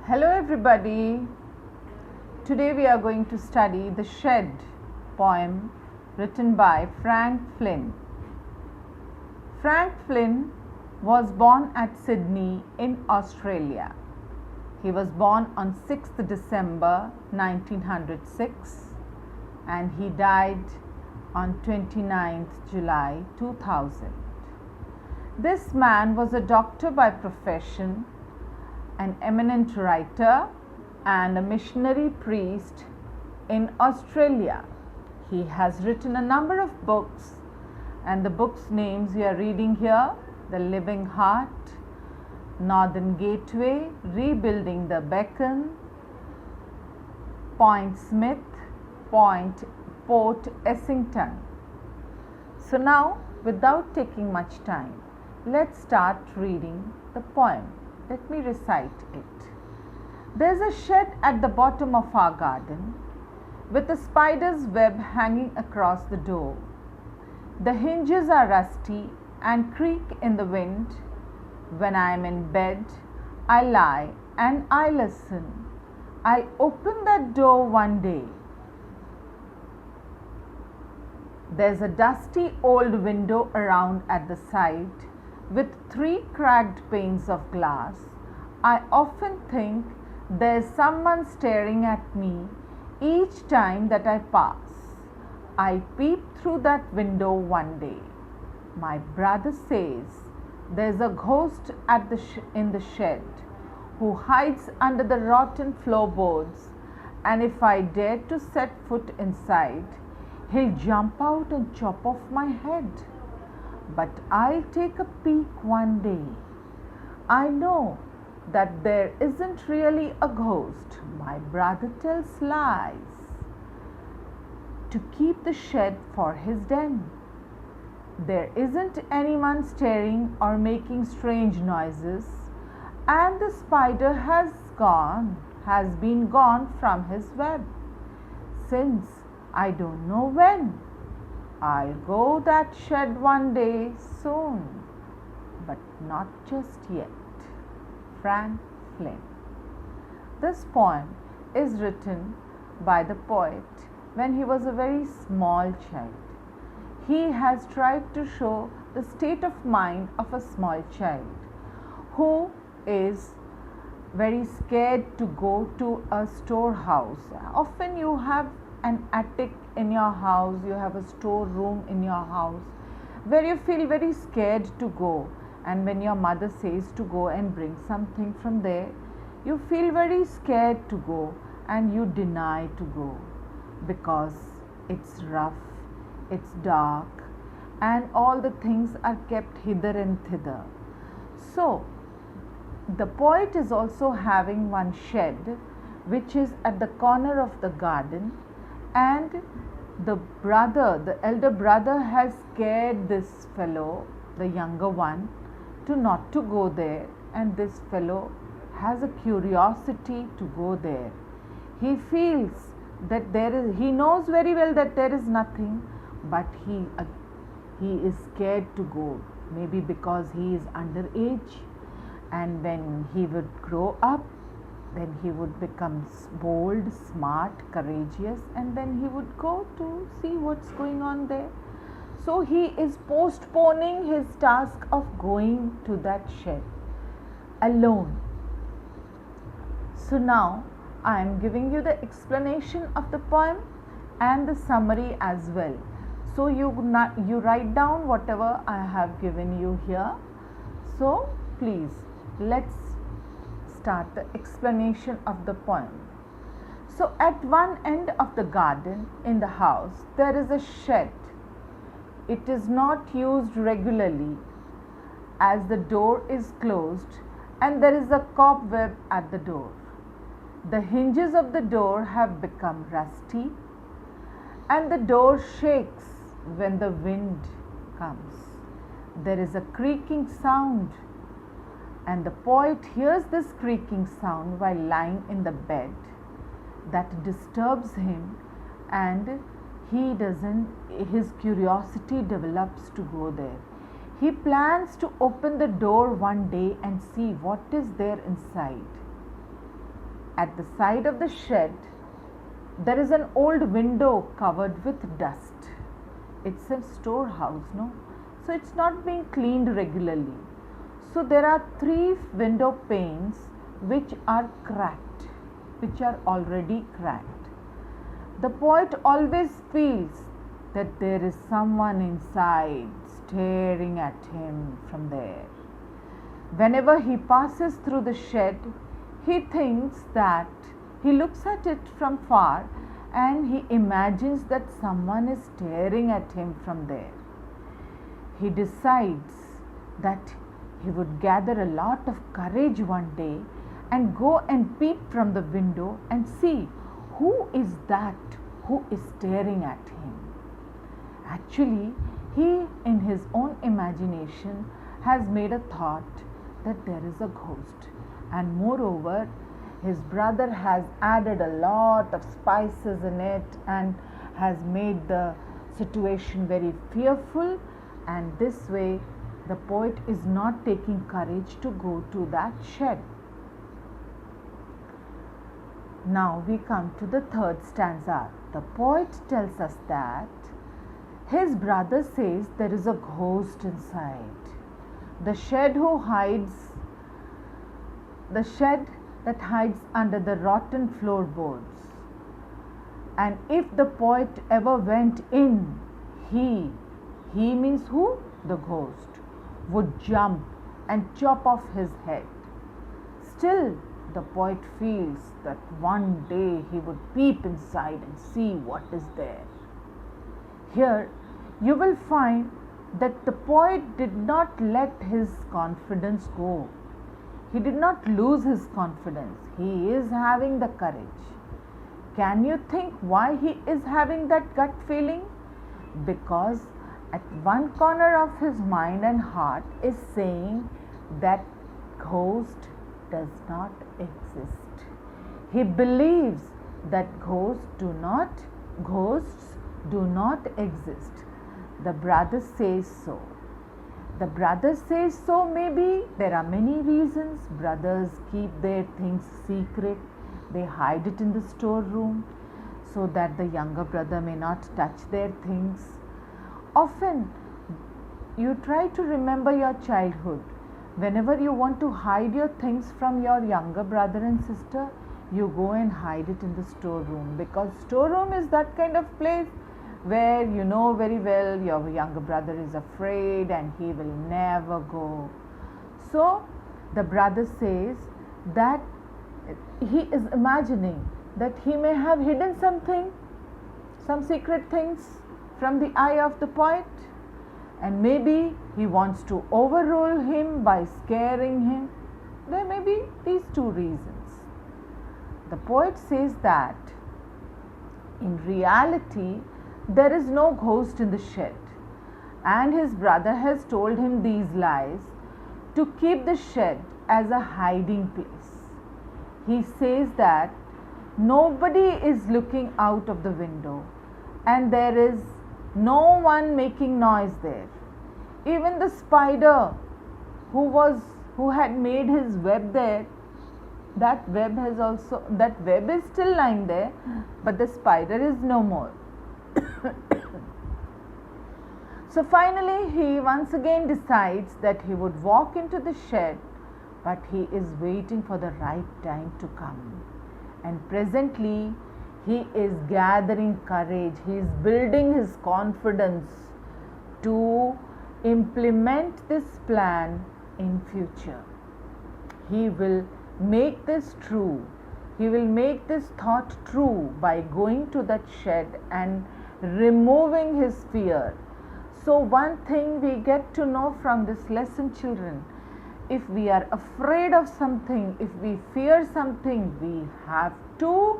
Hello everybody. Today we are going to study The Shed poem written by Frank Flynn. Frank Flynn was born at Sydney in Australia. He was born on 6th December 1906 and he died on 29th July 2000. This man was a doctor by profession, an eminent writer and a missionary priest in Australia. He has written a number of books, and the books names we are reading here: The Living Heart, Northern Gateway, Rebuilding the Beacon, Point Smith, Port Essington. So now, without taking much time, let's start reading the poem. Let me recite it. There's a shed at the bottom of our garden with a spider's web hanging across the door. The hinges are rusty and creak in the wind. When I am in bed, I lie and I listen. I'll open that door one day. There's a dusty old window around at the side with 3 cracked panes of glass. I often think there's someone staring at me each time that I pass. I peep through that window one day. My brother says there's a ghost at in the shed who hides under the rotten floorboards, and if I dare to set foot inside, he'll jump out and chop off my head. But I'll take a peek one day. I know that there isn't really a ghost. My brother tells lies to keep the shed for his den. There isn't anyone staring or making strange noises, and the spider has been gone from his web since I don't know when. I'll go that shed one day soon, but not just yet. Frank Flynn. This poem is written by the poet when he was a very small child. He has tried to show the state of mind of a small child who is very scared to go to a storehouse. Often you have an attic in your house, you have a storeroom in your house where you feel very scared to go, and when your mother says to go and bring something from there, you feel very scared to go and you deny to go because it's rough, it's dark, and all the things are kept hither and thither. So the poet is also having one shed which is at the corner of the garden, and the elder brother has scared this fellow, the younger one, to not to go there, and this fellow has a curiosity to go there. He feels that he knows very well that there is nothing, but he is scared to go, maybe because he is underage, and when he would grow up, then he would become bold, smart, courageous, and then he would go to see what's going on there. So he is postponing his task of going to that shed alone. So now I am giving you the explanation of the poem and the summary as well. So you write down whatever I have given you here. So please, let's start the explanation of the poem. So at one end of the garden in the house, there is a shed. It is not used regularly as the door is closed and there is a cobweb at the door. The hinges of the door have become rusty and the door shakes when the wind comes. There is a creaking sound, and the poet hears this creaking sound while lying in the bed. That disturbs him, and his curiosity develops to go there. He plans to open the door one day and see what is there inside. At the side of the shed, there is an old window covered with dust. It's a storehouse, no? So it's not being cleaned regularly. So there are 3 window panes which are cracked, which are already cracked. The poet always feels that there is someone inside staring at him from there. Whenever he passes through the shed, he thinks that he looks at it from far and he imagines that someone is staring at him from there. He decides that he would gather a lot of courage one day and go and peep from the window and see who is that who is staring at him. Actually, he in his own imagination has made a thought that there is a ghost, and moreover his brother has added a lot of spices in it and has made the situation very fearful, and this way the poet is not taking courage to go to that shed. Now we come to the 3rd stanza. The poet tells us that his brother says there is a ghost inside. The shed that hides under the rotten floorboards. And if the poet ever went in, he means who? The ghost would jump and chop off his head. Still, the poet feels that one day he would peep inside and see what is there. Here, you will find that the poet did not let his confidence go. He did not lose his confidence. He is having the courage. Can you think why he is having that gut feeling? Because at one corner of his mind and heart is saying that ghost does not exist. He believes that ghosts do not exist. The brother says so. The brother says so. Maybe there are many reasons. Brothers keep their things secret. They hide it in the storeroom so that the younger brother may not touch their things. Often you try to remember your childhood. Whenever you want to hide your things from your younger brother and sister, you go and hide it in the storeroom, because storeroom is that kind of place where you know very well your younger brother is afraid and he will never go. So the brother says that he is imagining that he may have hidden something, some secret things from the eye of the poet, and maybe he wants to overrule him by scaring him. There may be these 2 reasons. The poet says that in reality there is no ghost in the shed, and his brother has told him these lies to keep the shed as a hiding place. He says that nobody is looking out of the window and there is no one making noise there. Even the spider who had made his web there, that web is still lying there, but the spider is no more. So finally he once again decides that he would walk into the shed, but he is waiting for the right time to come. And presently he is gathering courage. He is building his confidence to implement this plan in future. He will make this true. He will make this thought true by going to that shed and removing his fear. So one thing we get to know from this lesson, children, if we are afraid of something, if we fear something, we have to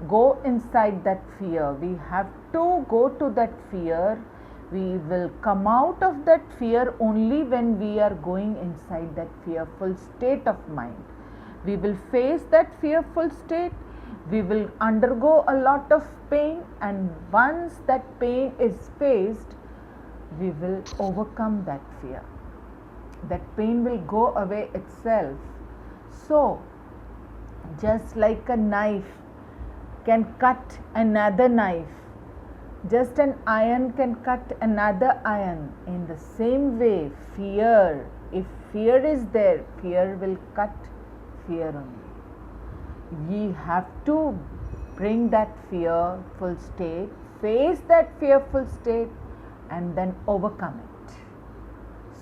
go inside that fear. We have to go to that fear. We will come out of that fear only when we are going inside that fearful state of mind. We will face that fearful state. We will undergo a lot of pain, and once that pain is faced, we will overcome that fear. That pain will go away itself. So, Just like a knife can cut another knife, just an iron can cut another iron. In the same way, fear, if fear is there, fear will cut fear only. Ye have to bring that fearful state, face that fearful state, and then overcome it.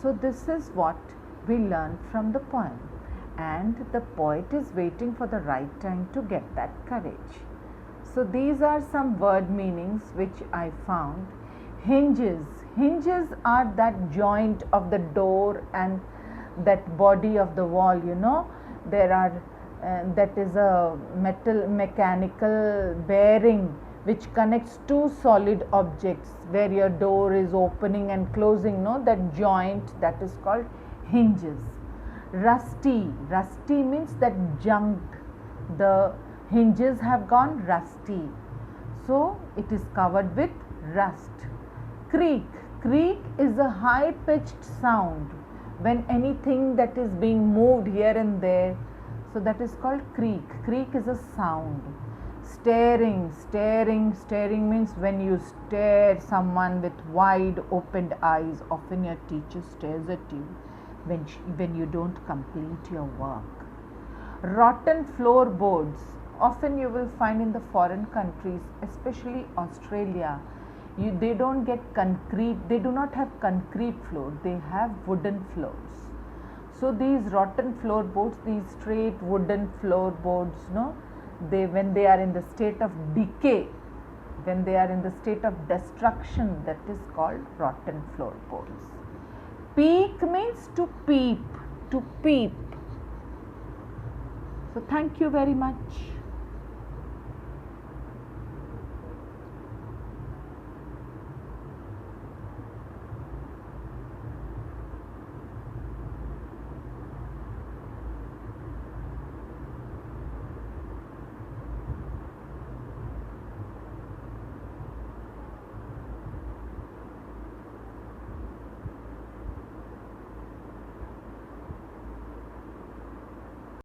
So, this is what we learn from the poem, and the poet is waiting for the right time to get that courage. So, these are some word meanings which I found. Hinges. Hinges are that joint of the door and that body of the wall, there are that is a metal mechanical bearing which connects two solid objects where your door is opening and closing, that joint, that is called hinges. Rusty. Rusty means that junk, the hinges have gone rusty, so it is covered with rust. Creak. Creak is a high pitched sound when anything that is being moved here and there, so that is called creak. Creak is a sound. Staring. Staring means when you stare someone with wide opened eyes. Often your teacher stares at you when you don't complete your work. Rotten floorboards. Often you will find in the foreign countries, especially Australia, they don't get concrete, they do not have concrete floor, they have wooden floors. So these rotten floorboards, these straight wooden floorboards, when they are in the state of decay, when they are in the state of destruction, that is called rotten floorboards. Peek means to peep, to peep. So thank you very much.